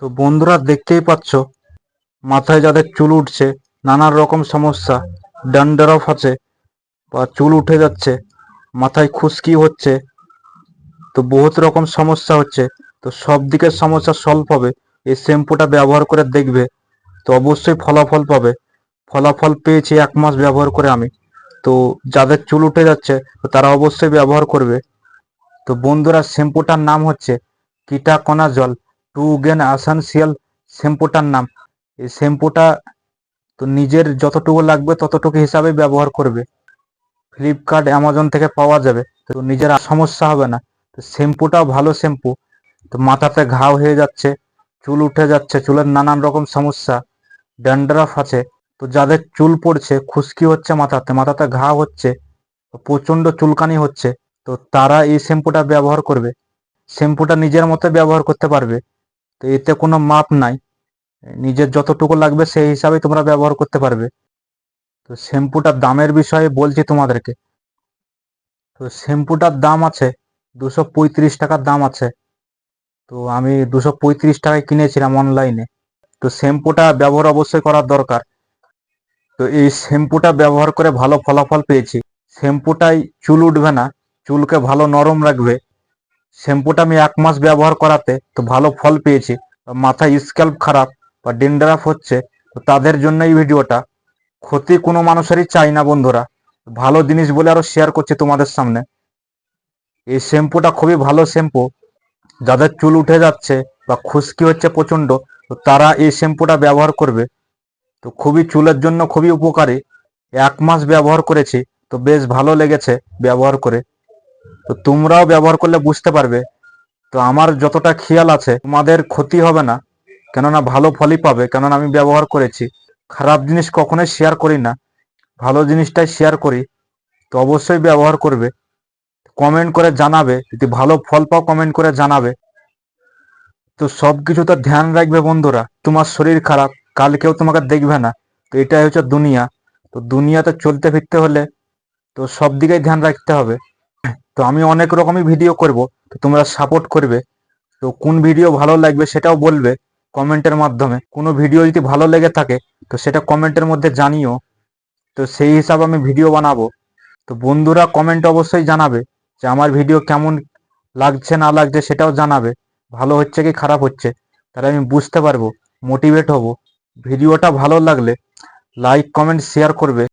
তো বন্ধুরা দেখতেই পাচ্ছ, মাথায় যাদের চুল উঠছে, নানান রকম সমস্যা, ড্যান্ড্রফ আছে বা চুল উঠে যাচ্ছে, মাথায় খুশকি হচ্ছে, তো বহুত রকম সমস্যা হচ্ছে। তো সব দিকের সমস্যা সলভ হবে এই শ্যাম্পুটা ব্যবহার করে দেখবে, তো অবশ্যই ফলাফল পাবে। ফলাফল পেয়েছি 1 মাস ব্যবহার করে আমি। তো যাদের চুল উঠে যাচ্ছে তো তারা অবশ্যই ব্যবহার করবে। তো বন্ধুরা, শ্যাম্পুটার নাম হচ্ছে কিটাকনা জল টু গেন আসানসিয়াল। শ্যাম্পুটার নাম, এই শ্যাম্পুটা তো নিজের যতটুকু লাগবে ততটুকু হিসাবে ব্যবহার করবে। ফ্লিপকার্ট, অ্যামাজন থেকে পাওয়া যাবে, তো নিজের আর সমস্যা হবে না। তো শ্যাম্পুটাও ভালো শ্যাম্পু। তো মাথাতে ঘাও হয়ে যাচ্ছে, চুল উঠে যাচ্ছে, চুলের নানান রকম সমস্যা, ড্যান্ড্রফ আছে, তো যাদের চুল পড়ছে, খুশকি হচ্ছে, মাথাতে মাথাতে ঘা হচ্ছে, প্রচন্ড চুলকানি হচ্ছে, তো তারা এই শ্যাম্পুটা ব্যবহার করবে। শ্যাম্পুটা নিজের মতো ব্যবহার করতে পারবে, তো এতে কোনো মাপ নাই, নিজের যতটুকু লাগবে সেই হিসাবে তোমরা ব্যবহার করতে পারবে। তো শ্যাম্পুটার দামের বিষয়ে বলছি তোমাদেরকে। তো শ্যাম্পুটার দাম আছে 235 টাকার দাম আছে। তো আমি 235 টাকায় কিনেছিলাম অনলাইনে। তো শ্যাম্পুটা ব্যবহার অবশ্যই করার দরকার। তো এই শ্যাম্পুটা ব্যবহার করে ভালো ফলাফল পেয়েছি। শ্যাম্পুটাই চুল উঠবে না, চুলকে ভালো নরম রাখবে। শ্যাম্পুটা আমি 1 মাস ব্যবহার করাতে তো ভালো ফল পেয়েছি। মাথায় স্ক্যাল্প খারাপ বা ড্যান্ড্রফ হচ্ছে, তো তাদের জন্য এই ভিডিওটা। ক্ষতি কোনো মানুষেরই চাই না বন্ধুরা, ভালো জিনিস বলে আরো শেয়ার করছি তোমাদের সামনে। এই শ্যাম্পুটা খুবই ভালো শ্যাম্পু। যাদের চুল উঠে যাচ্ছে বা খুশকি হচ্ছে প্রচন্ড, তো তারা এই শ্যাম্পুটা ব্যবহার করবে। তো খুবই চুলের জন্য খুবই উপকারী। 1 মাস ব্যবহার করেছি, তো বেশ ভালো লেগেছে ব্যবহার করে। তো তোমরাও ব্যবহার করলে বুঝতে পারবে। তো আমার যতটা খেয়াল আছে, তোমাদের ক্ষতি হবে না, কেননা ভালো ফলই পাবে, কেননা আমি ব্যবহার করেছি। খারাপ জিনিস কখনোই শেয়ার করি না, ভালো জিনিসটাই শেয়ার করি। তো অবশ্যই ব্যবহার করবে। কমেন্ট করে জানাবে, যদি ভালো ফল পাও কমেন্ট করে জানাবে। তো সব কিছুতে ধ্যান রাখবে বন্ধুরা। তোমার শরীর খারাপ, কালকেও তোমাকে দেখবে না। তো এটাই হচ্ছে দুনিয়া। তো দুনিয়াতে চলতে ফিরতে হলে তো সব দিকেই ধ্যান রাখতে হবে। তো আমি অনেক রকমই ভিডিও করব, তো তোমরা সাপোর্ট করবে। তো কোন ভিডিও ভালো লাগবে সেটাও বলবে কমেন্টের মাধ্যমে। কোনো ভিডিও যদি ভালো লেগে থাকে তো সেটা কমেন্টের মধ্যে জানিও, তো সেই হিসাবে আমি ভিডিও বানাবো। তো বন্ধুরা, কমেন্ট অবশ্যই জানাবে যে আমার ভিডিও কেমন লাগছে না লাগছে, সেটাও জানাবে। ভালো হচ্ছে কি খারাপ হচ্ছে, তাহলে আমি বুঝতে পারবো, মোটিভেট হব। ভিডিওটা ভালো লাগলে লাইক কমেন্ট শেয়ার করবে।